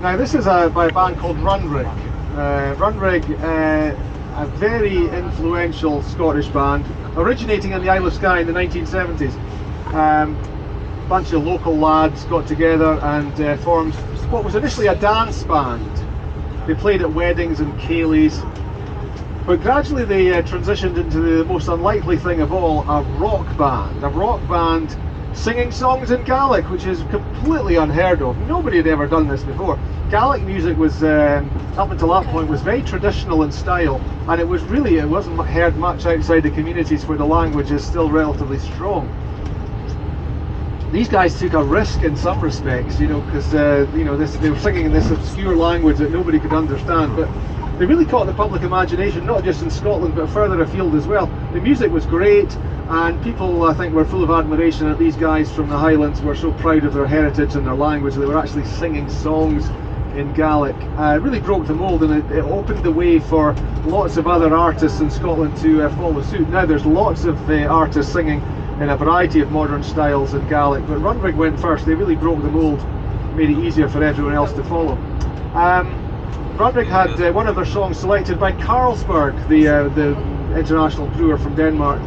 Now this is by a band called Runrig. Runrig, a very influential Scottish band, originating in the Isle of Skye in the 1970s. A bunch of local lads got together and formed what was initially a dance band. They played at weddings and ceilidhs, but gradually they transitioned into the most unlikely thing of all, a rock band. A rock band singing songs in Gaelic, which is completely unheard of. Nobody had ever done this before. Gaelic music was, up until that point, was very traditional in style, and it wasn't heard much outside the communities where the language is still relatively strong. These guys took a risk in some respects, because they were singing in this obscure language that nobody could understand, but they really caught the public imagination, not just in Scotland but further afield as well. The music was great, and people, I think, were full of admiration at these guys from the Highlands. Were so proud of their heritage and their language. They were actually singing songs in Gaelic. It really broke the mould, and it opened the way for lots of other artists in Scotland to follow suit. Now there's lots of artists singing in a variety of modern styles in Gaelic, but Runrig went first. They really broke the mould, made it easier for everyone else to follow. Runrig had one of their songs selected by Carlsberg, the international brewer from Denmark,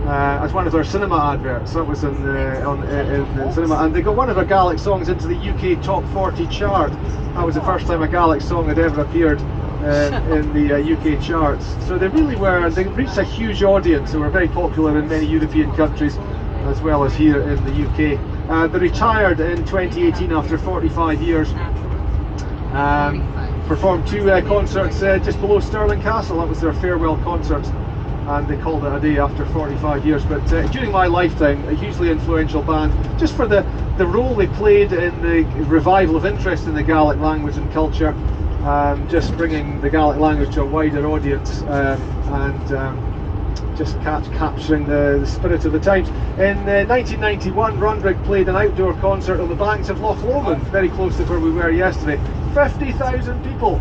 as one of their cinema adverts. That was in the cinema, and they got one of their Gaelic songs into the UK Top 40 chart. That was the first time a Gaelic song had ever appeared in the UK charts. So they really were, they reached a huge audience. They were very popular in many European countries as well as here in the UK. They retired in 2018 after 45 years. Performed two concerts just below Stirling Castle. That was their farewell concerts, and they called it a day after 45 years. But during my lifetime, a hugely influential band, just for the role they played in the revival of interest in the Gaelic language and culture, just bringing the Gaelic language to a wider audience, and just capturing the spirit of the times. In 1991, Runrig played an outdoor concert on the banks of Loch Lomond, very close to where we were yesterday. 50,000 people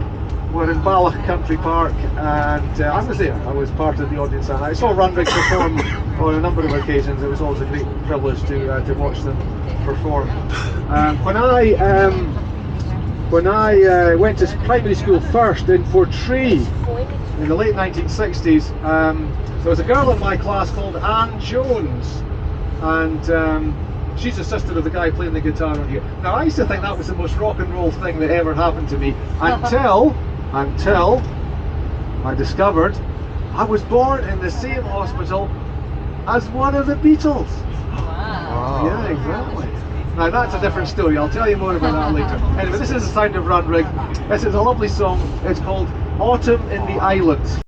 were in Balloch Country Park, and I was there. I was part of the audience, and I saw Runrig perform on a number of occasions. It was always a great privilege to watch them perform. When I went to primary school first in Portree in the late 1960s, there was a girl in my class called Anne Jones, and she's the sister of the guy playing the guitar on here. Now I used to think that was the most rock and roll thing that ever happened to me until I discovered I was born in the same hospital as one of the Beatles. Wow. Yeah, exactly. Now that's a different story. I'll tell you more about that later. Anyway, this is the sound of Runrig. This is a lovely song. It's called Autumn in the Islands.